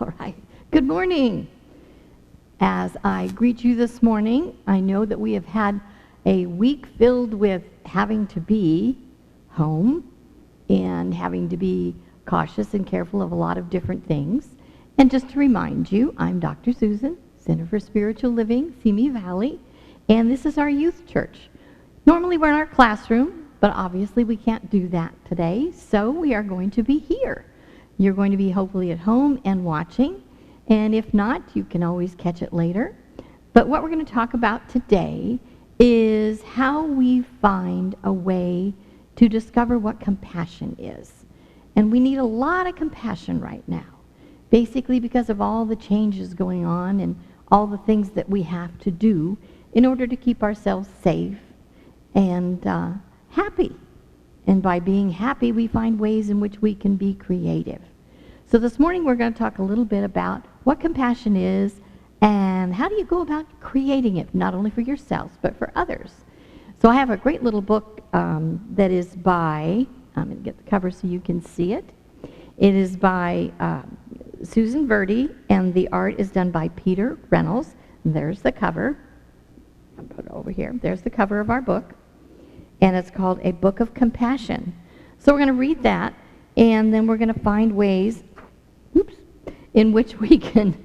All right. Good morning. As I greet you this morning, I know that we have had a week filled with having to be home and having to be cautious and careful of a lot of different things. And just to remind you, I'm Dr. Susan, Center for Spiritual Living, Simi Valley, and this is our youth church. Normally we're in our classroom, but obviously we can't do that today, so we are going to be here. You're going to be hopefully at home and watching, and if not, you can always catch it later. But what we're going to talk about today is how we find a way to discover what compassion is. And we need a lot of compassion right now, basically because of all the changes going on and all the things that we have to do in order to keep ourselves safe and happy. And by being happy, we find ways in which we can be creative. So this morning we're going to talk a little bit about what compassion is and how do you go about creating it, not only for yourselves, but for others. So I have a great little book that is by, I'm going to get the cover so you can see it. It is by Susan Verde, and the art is done by Peter Reynolds. There's the cover. I'll put it over here. There's the cover of our book. And it's called A Book of Compassion. So we're going to read that, and then we're going to find ways in which we can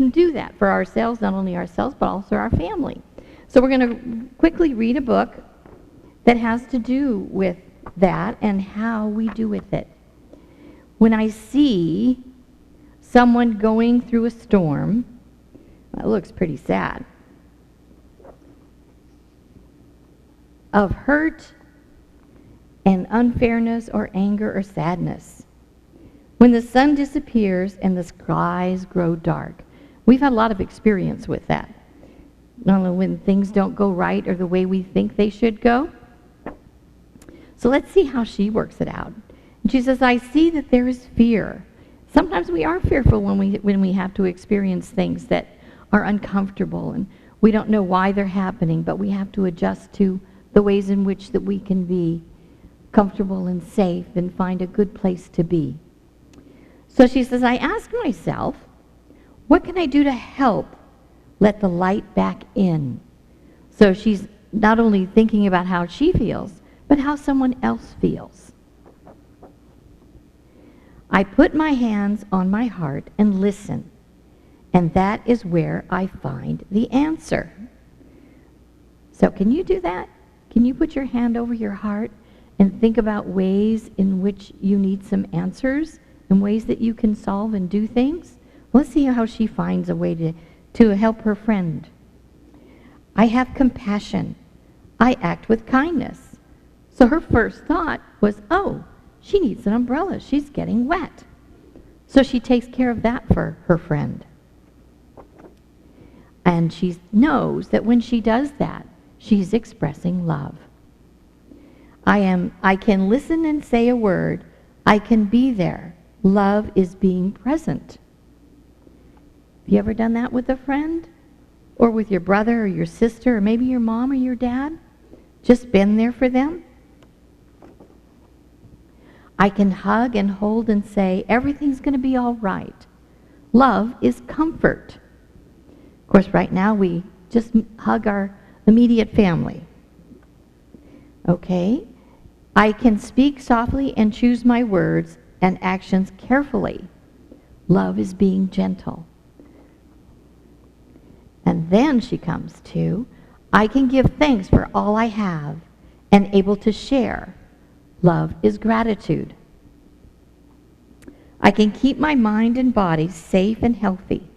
do that for ourselves, not only ourselves, but also our family. So we're going to quickly read a book that has to do with that and how we do with it. When I see someone going through a storm, it looks pretty sad, of hurt and unfairness or anger or sadness. When the sun disappears and the skies grow dark. We've had a lot of experience with that. Not only when things don't go right or the way we think they should go. So let's see how she works it out. And she says, I see that there is fear. Sometimes we are fearful when we have to experience things that are uncomfortable and we don't know why they're happening, but we have to adjust to the ways in which that we can be comfortable and safe and find a good place to be. So she says, I ask myself, what can I do to help let the light back in? So she's not only thinking about how she feels, but how someone else feels. I put my hands on my heart and listen, and that is where I find the answer. So can you do that? Can you put your hand over your heart and think about ways in which you need some answers and ways that you can solve and do things? Let's see how she finds a way to help her friend. I have compassion. I act with kindness. So her first thought was, oh, she needs an umbrella. She's getting wet. So she takes care of that for her friend. And she knows that when she does that, she's expressing love. I can listen and say a word. I can be there. Love is being present. Have you ever done that with a friend? Or with your brother or your sister or maybe your mom or your dad? Just been there for them? I can hug and hold and say, everything's going to be all right. Love is comfort. Of course, right now we just hug our immediate family. Okay? I can speak softly and choose my words and actions carefully. Love is being gentle. And then she comes to, I can give thanks for all I have and able to share. Love is gratitude. I can keep my mind and body safe and healthy.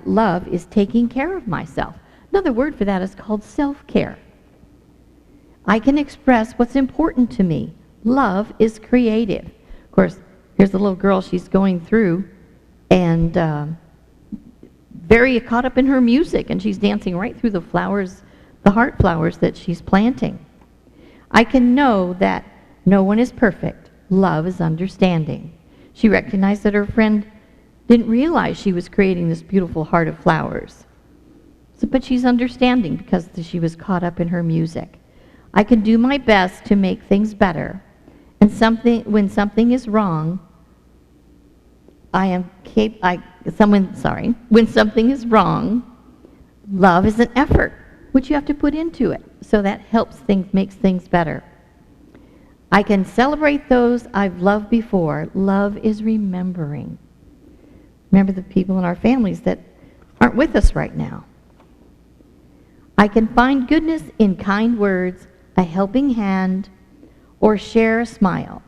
Love is taking care of myself. Another word for that is called self-care. I can express what's important to me. Love is creative. Of course, here's the little girl she's going through and very caught up in her music, and she's dancing right through the flowers, the heart flowers that she's planting. I can know that no one is perfect. Love is understanding. She recognized that her friend didn't realize she was creating this beautiful heart of flowers. But she's understanding because she was caught up in her music. I can do my best to make things better. And when something is wrong, when something is wrong, love is an effort, which you have to put into it. So that makes things better. I can celebrate those I've loved before. Love is remembering. Remember the people in our families that aren't with us right now. I can find goodness in kind words, a helping hand, or share a smile.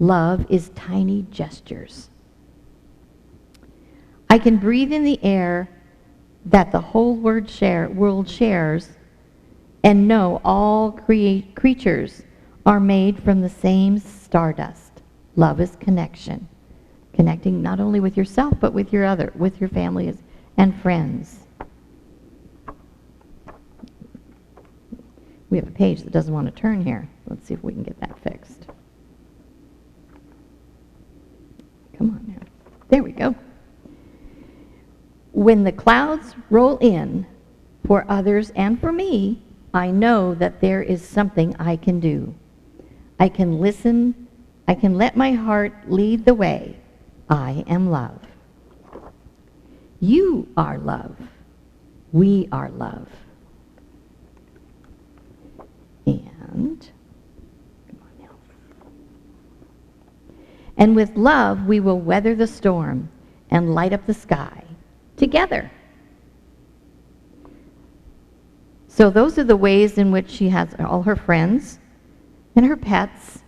Love is tiny gestures. I can breathe in the air that the whole world shares and know all creatures are made from the same stardust. Love is connection. Connecting not only with yourself, but with your families and friends. We have a page that doesn't want to turn here. Let's see if we can get that fixed. Come on now. There we go. When the clouds roll in for others and for me, I know that there is something I can do. I can listen. I can let my heart lead the way. I am love. You are love. We are love. And, come on now. And with love, we will weather the storm and light up the sky together. So those are the ways in which she has all her friends and her pets,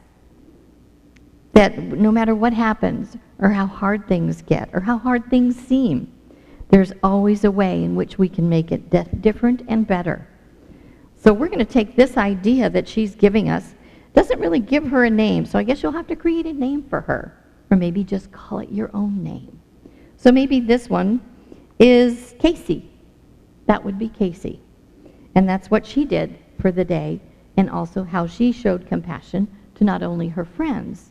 that no matter what happens or how hard things get or how hard things seem, there's always a way in which we can make it different and better. So we're going to take this idea that she's giving us. Doesn't really give her a name, so I guess you'll have to create a name for her, or maybe just call it your own name. So maybe this one is Casey. That would be Casey. And that's what she did for the day, and also how she showed compassion to not only her friends,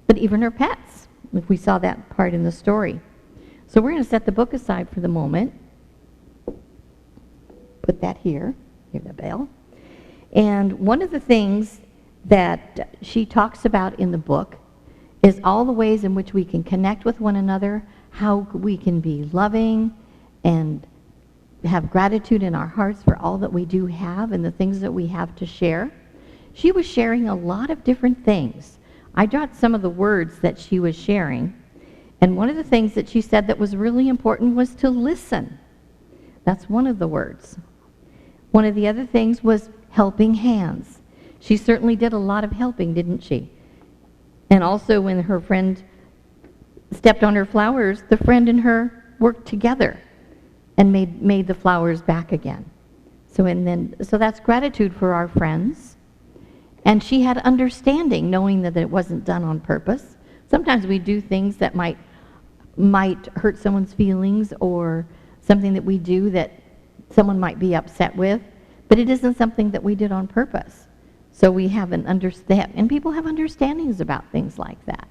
but even her pets, if we saw that part in the story. So we're going to set the book aside for the moment. Put that here. Hear the bell. And one of the things that she talks about in the book is all the ways in which we can connect with one another, how we can be loving and have gratitude in our hearts for all that we do have and the things that we have to share. She was sharing a lot of different things. I jotted some of the words that she was sharing, and one of the things that she said that was really important was to listen. That's one of the words. One of the other things was helping hands. She certainly did a lot of helping, didn't she? And also when her friend stepped on her flowers, the friend and her worked together and made the flowers back again. So that's gratitude for our friends. And she had understanding, knowing that it wasn't done on purpose. Sometimes we do things that might hurt someone's feelings, or something that we do that someone might be upset with, but it isn't something that we did on purpose. So we have and people have understandings about things like that.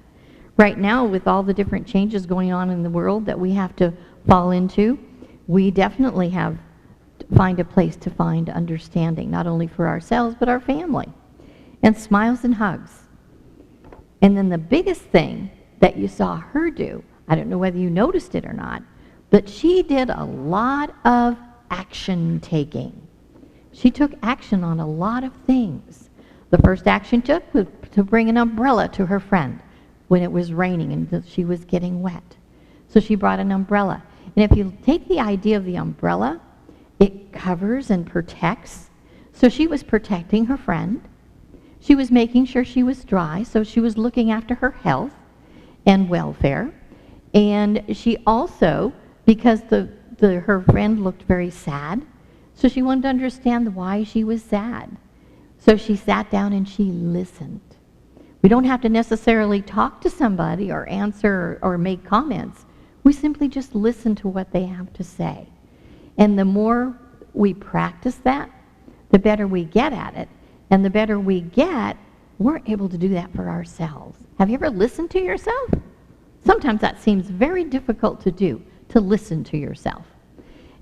Right now, with all the different changes going on in the world that we have to fall into, we definitely have to find a place to find understanding, not only for ourselves, but our family. And smiles and hugs. And then the biggest thing that you saw her do, I don't know whether you noticed it or not, but she did a lot of action taking. She took action on a lot of things. The first action took was to bring an umbrella to her friend when it was raining and she was getting wet. So she brought an umbrella. And if you take the idea of the umbrella, it covers and protects. So she was protecting her friend. She was making sure she was dry, so she was looking after her health and welfare. And she also, because her friend looked very sad, so she wanted to understand why she was sad. So she sat down and she listened. We don't have to necessarily talk to somebody or answer or make comments. We simply just listen to what they have to say. And the more we practice that, the better we get at it. And the better we get, we're able to do that for ourselves. Have you ever listened to yourself? Sometimes that seems very difficult to do, to listen to yourself.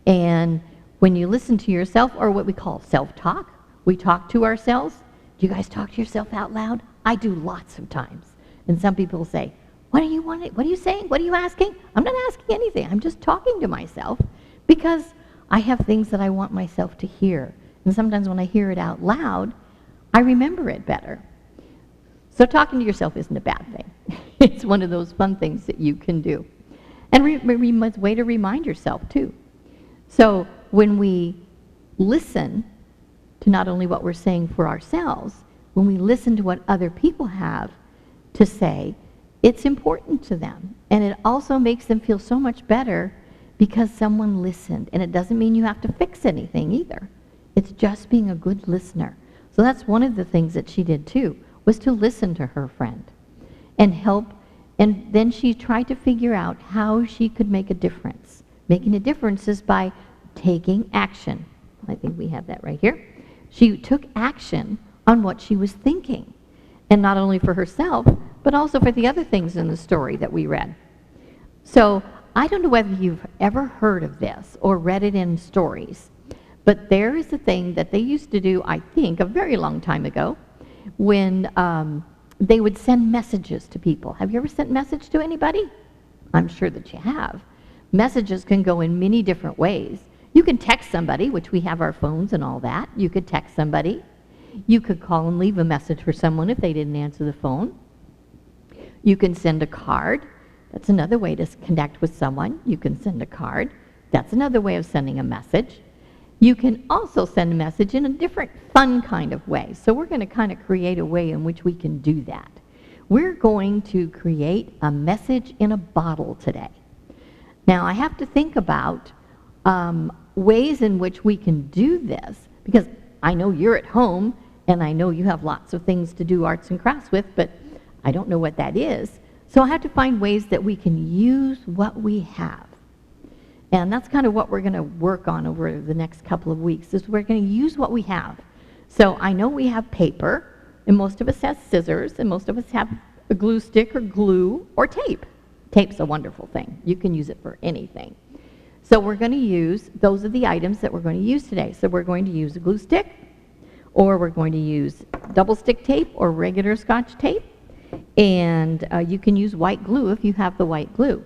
And when you listen to yourself, or what we call self-talk, we talk to ourselves. Do you guys talk to yourself out loud? I do lots of times. And some people say, What do you want? What are you saying? What are you asking? I'm not asking anything. I'm just talking to myself because I have things that I want myself to hear. And sometimes when I hear it out loud, I remember it better. So talking to yourself isn't a bad thing. It's one of those fun things that you can do. And a way to remind yourself, too. So when we listen to not only what we're saying for ourselves, when we listen to what other people have to say, it's important to them. And it also makes them feel so much better because someone listened. And it doesn't mean you have to fix anything either. It's just being a good listener. So that's one of the things that she did too, was to listen to her friend and help. And then she tried to figure out how she could make a difference. Making a difference is by taking action. I think we have that right here. She took action on what she was thinking. And not only for herself, but also for the other things in the story that we read. So I don't know whether you've ever heard of this or read it in stories, but there is a thing that they used to do, I think, a very long time ago, when they would send messages to people. Have you ever sent a message to anybody? I'm sure that you have. Messages can go in many different ways. You can text somebody, which we have our phones and all that. You could text somebody. You could call and leave a message for someone if they didn't answer the phone. You can send a card. That's another way to connect with someone. You can send a card. That's another way of sending a message. You can also send a message in a different fun kind of way. So we're going to kind of create a way in which we can do that. We're going to create a message in a bottle today. Now I have to think about ways in which we can do this, because I know you're at home and I know you have lots of things to do arts and crafts with, but I don't know what that is. So I have to find ways that we can use what we have. And that's kind of what we're going to work on over the next couple of weeks, is we're going to use what we have. So I know we have paper, and most of us have scissors, and most of us have a glue stick or glue or tape. Tape's a wonderful thing. You can use it for anything. So we're going to use, those are the items that we're going to use today. So we're going to use a glue stick, or we're going to use double stick tape or regular Scotch tape. And you can use white glue if you have the white glue.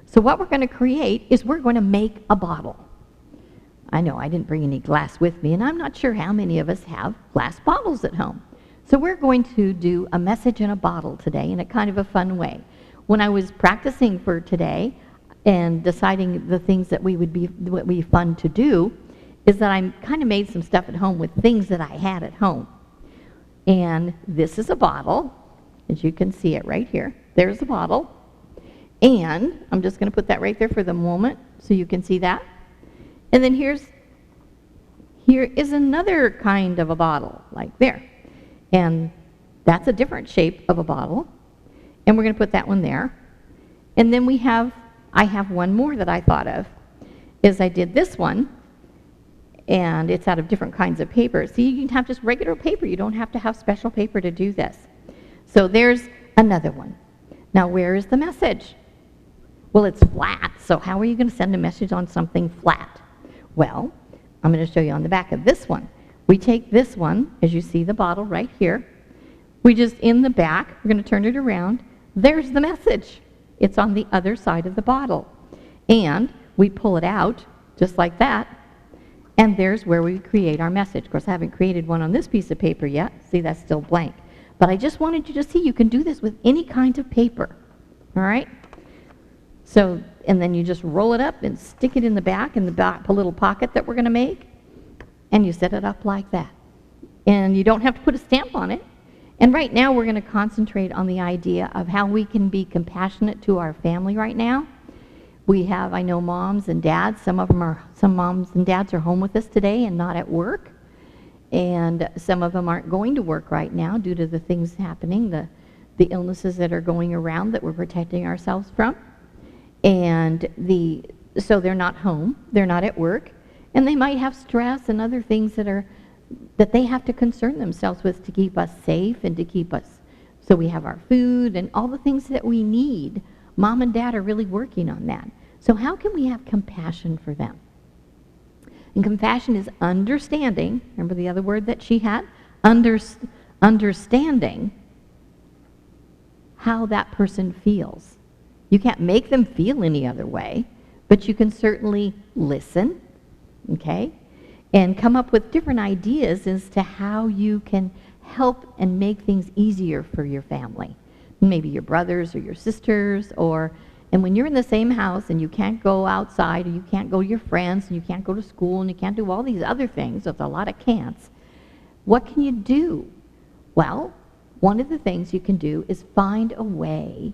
So what we're going to create is we're going to make a bottle. I know I didn't bring any glass with me, and I'm not sure how many of us have glass bottles at home. So we're going to do a message in a bottle today in a kind of a fun way. When I was practicing for today and deciding the things that would be fun to do, is that I kind of made some stuff at home with things that I had at home. And this is a bottle, as you can see it right here. There's a bottle. And I'm just going to put that right there for the moment so you can see that. And then here is another kind of a bottle, like there. And that's a different shape of a bottle. And we're going to put that one there. And then I have one more that I thought of, is I did this one, and it's out of different kinds of paper. So you can have just regular paper. You don't have to have special paper to do this. So there's another one. Now where is the message? Well, it's flat, so how are you going to send a message on something flat? Well, I'm going to show you on the back of this one. We take this one, as you see the bottle right here. We just, in the back, we're going to turn it around. There's the message. It's on the other side of the bottle. And we pull it out, just like that, and there's where we create our message. Of course, I haven't created one on this piece of paper yet. See, that's still blank. But I just wanted you to see you can do this with any kind of paper, all right? So, and then you just roll it up and stick it in the back, a little pocket that we're going to make, and you set it up like that. And you don't have to put a stamp on it. And right now we're going to concentrate on the idea of how we can be compassionate to our family right now. We have, I know, moms and dads. Some moms and dads are home with us today and not at work. And some of them aren't going to work right now due to the things happening, the illnesses that are going around that we're protecting ourselves from. And so they're not home, they're not at work, and they might have stress and other things that they have to concern themselves with to keep us safe and to keep us, so we have our food and all the things that we need. Mom and Dad are really working on that. So how can we have compassion for them? And compassion is understanding. Remember the other word that she had? Understanding how that person feels. You can't make them feel any other way, but you can certainly listen, okay, and come up with different ideas as to how you can help and make things easier for your family. Maybe your brothers or your sisters, and when you're in the same house and you can't go outside, or you can't go to your friends, and you can't go to school, and you can't do all these other things, there's a lot of can'ts, what can you do? Well, one of the things you can do is find a way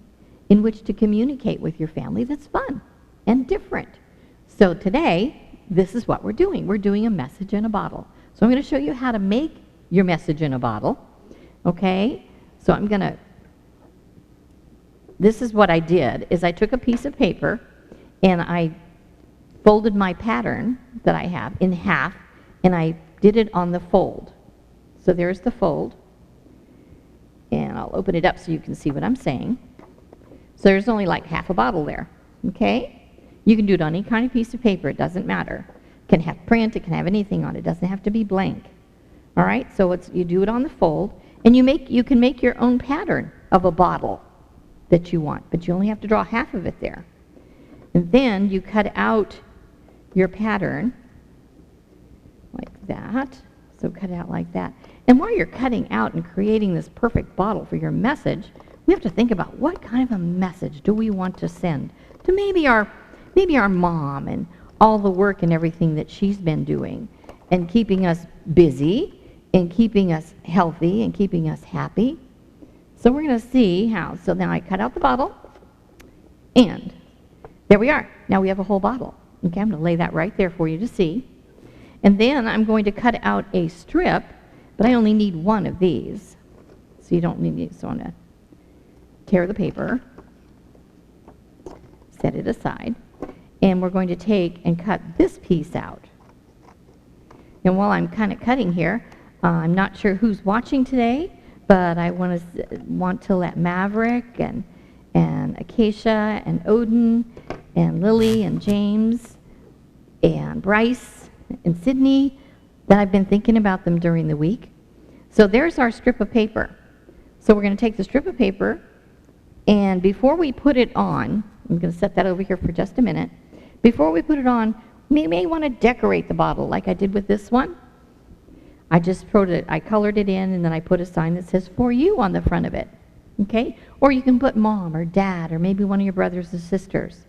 in which to communicate with your family that's fun and different. So today, this is what we're doing. We're doing a message in a bottle. So I'm going to show you how to make your message in a bottle, okay? So this is what I did, is I took a piece of paper and I folded my pattern that I have in half, and I did it on the fold. So there's the fold, and I'll open it up so you can see what I'm saying. So there's only like half a bottle there, okay? You can do it on any kind of piece of paper, it doesn't matter. It can have print, it can have anything on it, it doesn't have to be blank. All right, so you do it on the fold, and you can make your own pattern of a bottle that you want, but you only have to draw half of it there. And then you cut out your pattern like that. So cut it out like that. And while you're cutting out and creating this perfect bottle for your message, we have to think about what kind of a message do we want to send to maybe our mom and all the work and everything that she's been doing and keeping us busy and keeping us healthy and keeping us happy. So we're going to see how. So now I cut out the bottle, and there we are. Now we have a whole bottle. Okay, I'm going to lay that right there for you to see. And then I'm going to cut out a strip, but I only need one of these. So you don't need it. So I'm going to tear the paper, set it aside, and we're going to take and cut this piece out. And while I'm kind of cutting here, I'm not sure who's watching today, but I want to let Maverick and Acacia and Odin and Lily and James and Bryce and Sydney, that I've been thinking about them during the week. So there's our strip of paper. So we're going to take the strip of paper, and before we put it on, I'm going to set that over here for just a minute. Before we put it on, we may want to decorate the bottle like I did with this one. I colored it in, and then I put a sign that says "For You" on the front of it, okay? Or you can put mom or dad or maybe one of your brothers or sisters,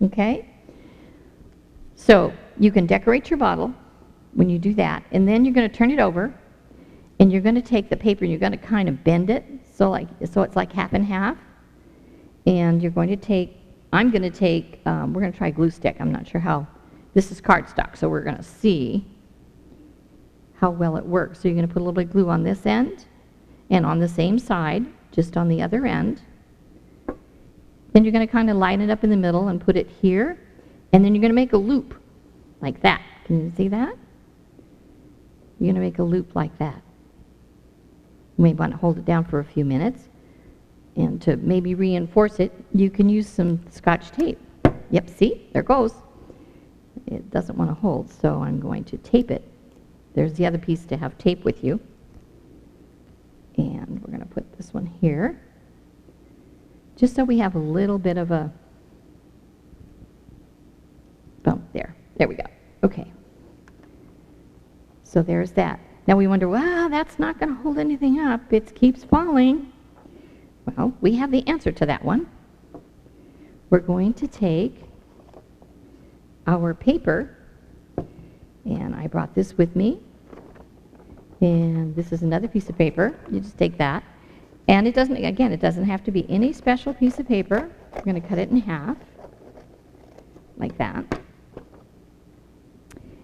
okay? So you can decorate your bottle when you do that, and then you're going to turn it over, and you're going to take the paper and you're going to kind of bend it so it's like half and half, and you're going to take, we're going to try glue stick. I'm not sure how, this is cardstock, so we're going to see how well it works. So you're going to put a little bit of glue on this end and on the same side, just on the other end. Then you're going to kind of line it up in the middle and put it here, and then you're going to make a loop like that. Can you see that? You're going to make a loop like that. You may want to hold it down for a few minutes, and to maybe reinforce it, you can use some Scotch tape. Yep, see? There it goes. It doesn't want to hold, so I'm going to tape it. There's the other piece to have tape with you. And we're going to put this one here, just so we have a little bit of a bump there. There we go. Okay. So there's that. Now we wonder, well, that's not going to hold anything up. It keeps falling. Well, we have the answer to that one. We're going to take our paper, and I brought this with me, and this is another piece of paper. You just take that, and it doesn't have to be any special piece of paper. We're going to cut it in half, like that.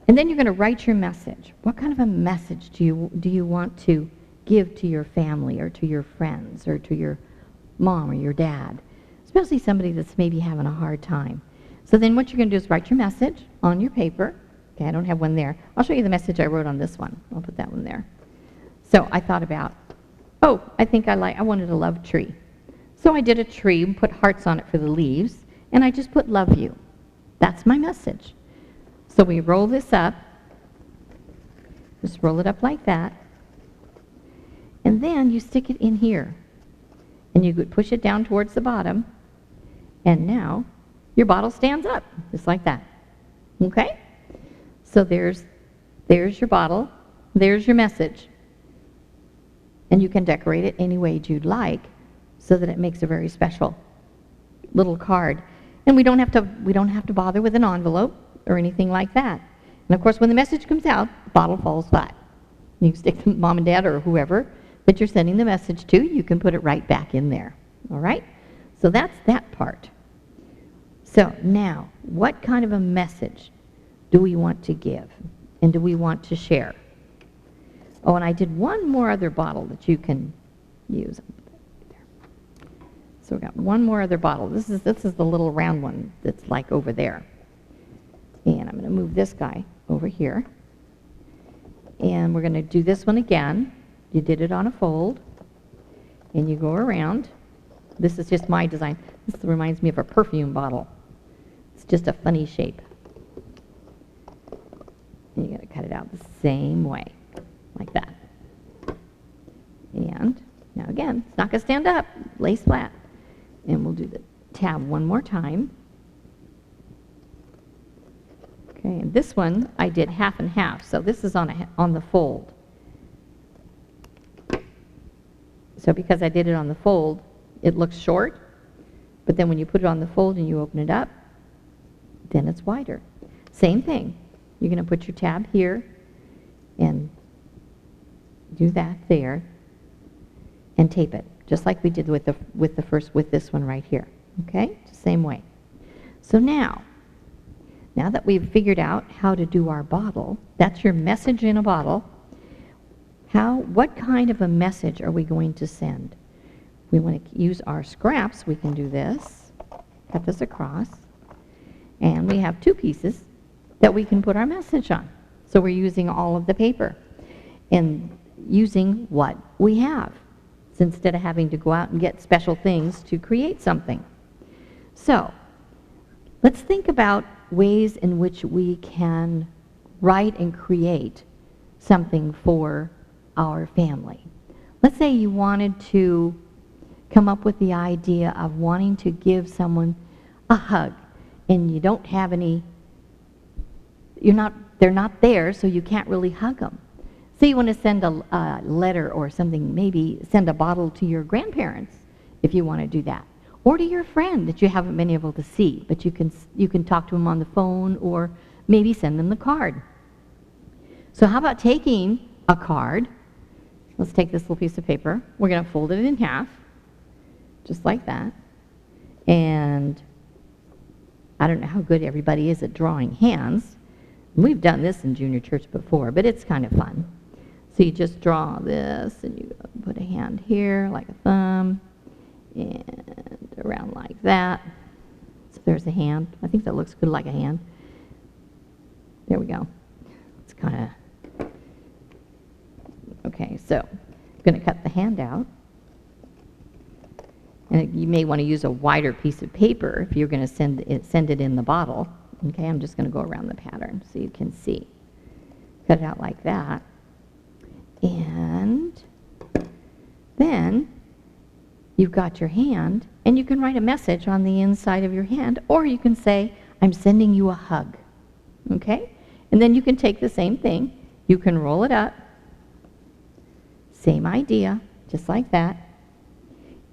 And then you're going to write your message. What kind of a message do you want to give to your family or to your friends or to your mom or your dad, especially somebody that's maybe having a hard time? So then what you're going to do is write your message on your paper. Okay, I don't have one there. I'll show you the message I wrote on this one. I'll put that one there. So I thought about, I wanted a love tree. So I did a tree and put hearts on it for the leaves, and I just put love you. That's my message. So we roll this up. Just roll it up like that. And then you stick it in here. and you could push it down towards the bottom, and now your bottle stands up, just like that. Okay? So there's your bottle, there's your message. And you can decorate it any way you'd like so that it makes a very special little card. And we don't have to bother with an envelope or anything like that. And of course, when the message comes out, the bottle falls flat. You can stick to mom and dad or whoever that you're sending the message to, you can put it right back in there. All right? So that's that part. So now, what kind of a message do we want to give and do we want to share? Oh, and I did one more other bottle that you can use. So we got one more other bottle. This is the little round one that's like over there. And I'm going to move this guy over here. And we're going to do this one again. You did it on a fold. And you go around. This is just my design. This reminds me of a perfume bottle. It's just a funny shape. And you got to cut it out the same way, like that. And now again, it's not going to stand up, lays flat. And we'll do the tab one more time. Okay, and this one I did half and half, so this is on the fold. So because I did it on the fold, it looks short, but then when you put it on the fold and you open it up, then it's wider. Same thing. You're going to put your tab here and do that there and tape it, just like we did with this one right here. Okay? Same way. So now that we've figured out how to do our bottle, that's your message in a bottle, what kind of a message are we going to send? We want to use our scraps. We can do this, cut this across, and we have two pieces that we can put our message on. So we're using all of the paper and using what we have, instead of having to go out and get special things to create something. So let's think about ways in which we can write and create something for our family. Let's say you wanted to come up with the idea of wanting to give someone a hug, and you don't have any, they're not there, so you can't really hug them. Say you want to send a letter or something, maybe send a bottle to your grandparents if you want to do that. Or to your friend that you haven't been able to see, but you can talk to them on the phone or maybe send them the card. So how about taking a card? Let's take this little piece of paper. We're going to fold it in half, just like that. And I don't know how good everybody is at drawing hands. We've done this in junior church before, but it's kind of fun. So you just draw this, and you put a hand here, like a thumb, and around like that. So there's a hand. I think that looks good like a hand. There we go. It's kind of, okay, so I'm going to cut the hand out. And you may want to use a wider piece of paper if you're going to send it in the bottle. Okay, I'm just going to go around the pattern so you can see. Cut it out like that. And then you've got your hand, and you can write a message on the inside of your hand, or you can say, I'm sending you a hug. Okay? And then you can take the same thing. You can roll it up. Same idea, just like that.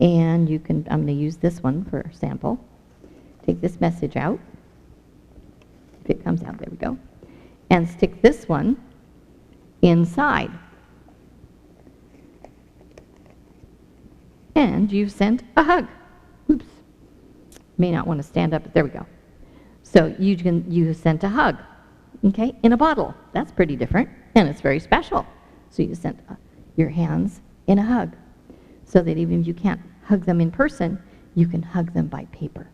And you can, I'm going to use this one for sample. Take this message out. If it comes out, there we go. And stick this one inside. And you've sent a hug. Oops. May not want to stand up, but there we go. So you sent a hug, okay, in a bottle. That's pretty different, and it's very special. So you sent your hands in a hug, so that even if you can't hug them in person, you can hug them by paper.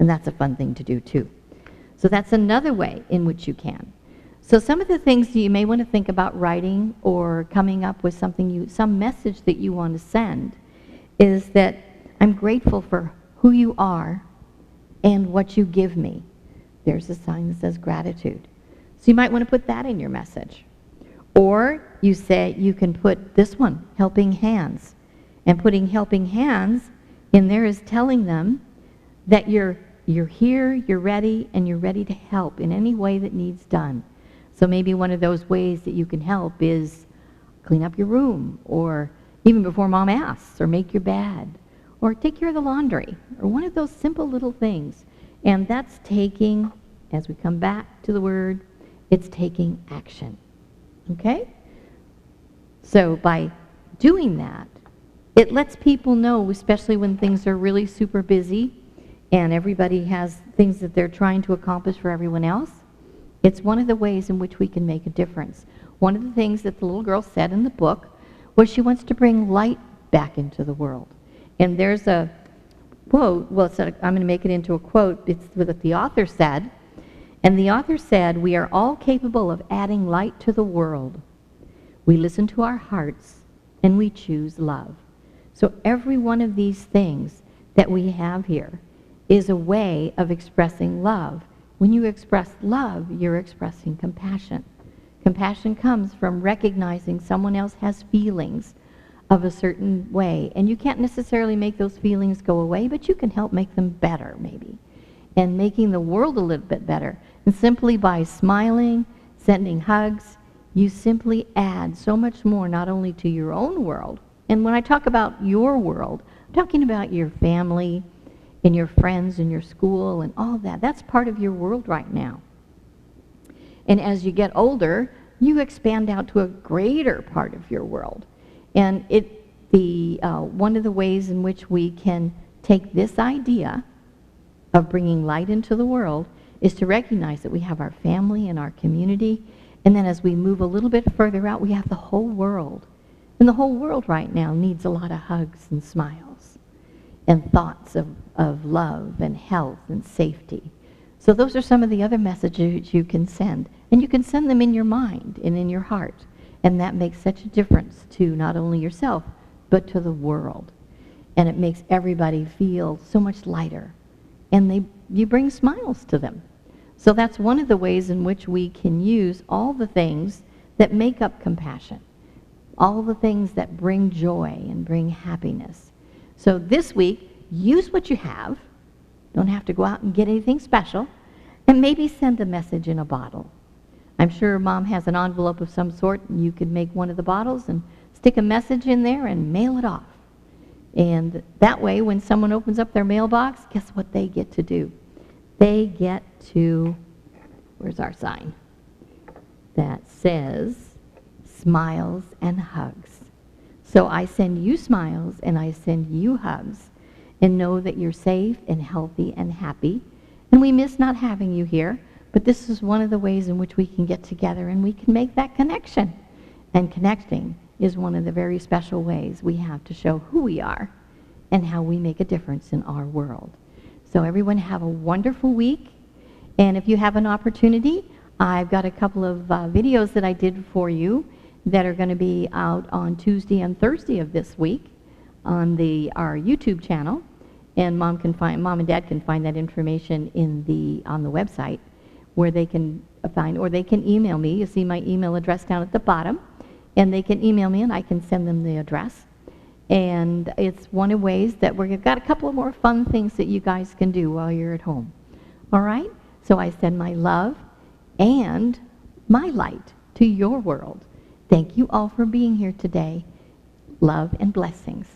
And that's a fun thing to do, too. So that's another way in which you can. So some of the things you may want to think about writing or coming up with some message that you want to send is that I'm grateful for who you are and what you give me. There's a sign that says gratitude. So you might want to put that in your message. Or you can put this one, helping hands. And putting helping hands And there is telling them that you're here, you're ready, and you're ready to help in any way that needs done. So maybe one of those ways that you can help is clean up your room, or even before mom asks, or make your bed, or take care of the laundry, or one of those simple little things. And that's taking, as we come back to the word, it's taking action. Okay? So by doing that, it lets people know, especially when things are really super busy and everybody has things that they're trying to accomplish for everyone else. It's one of the ways in which we can make a difference. One of the things that the little girl said in the book was she wants to bring light back into the world. And there's a quote, well, I'm going to make it into a quote. It's what the author said. And the author said, "We are all capable of adding light to the world. We listen to our hearts and we choose love." So every one of these things that we have here is a way of expressing love. When you express love, you're expressing compassion. Compassion comes from recognizing someone else has feelings of a certain way. And you can't necessarily make those feelings go away, but you can help make them better, maybe. And making the world a little bit better. And simply by smiling, sending hugs, you simply add so much more, not only to your own world. And when I talk about your world, I'm talking about your family and your friends and your school and all that. That's part of your world right now. And as you get older, you expand out to a greater part of your world. And one of the ways in which we can take this idea of bringing light into the world is to recognize that we have our family and our community. And then as we move a little bit further out, we have the whole world. And the whole world right now needs a lot of hugs and smiles and thoughts of love and health and safety. So those are some of the other messages you can send. And you can send them in your mind and in your heart. And that makes such a difference to not only yourself, but to the world. And it makes everybody feel so much lighter. And you bring smiles to them. So that's one of the ways in which we can use all the things that make up compassion. All the things that bring joy and bring happiness. So this week, use what you have. Don't have to go out and get anything special. And maybe send a message in a bottle. I'm sure Mom has an envelope of some sort, and you could make one of the bottles and stick a message in there and mail it off. And that way, when someone opens up their mailbox, guess what they get to do? They get to, where's our sign? That says, smiles and hugs. So I send you smiles and I send you hugs, and know that you're safe and healthy and happy. And we miss not having you here, but this is one of the ways in which we can get together and we can make that connection. And connecting is one of the very special ways we have to show who we are and how we make a difference in our world. So everyone have a wonderful week. And if you have an opportunity, I've got a couple of videos that I did for you that are going to be out on Tuesday and Thursday of this week on our YouTube channel. And Mom and Dad can find that information on the website, where they can find, or they can email me. You see my email address down at the bottom, and they can email me and I can send them the address. And it's one of the ways that we've got a couple of more fun things that you guys can do while you're at home. All right? So I send my love and my light to your world. Thank you all for being here today. Love and blessings.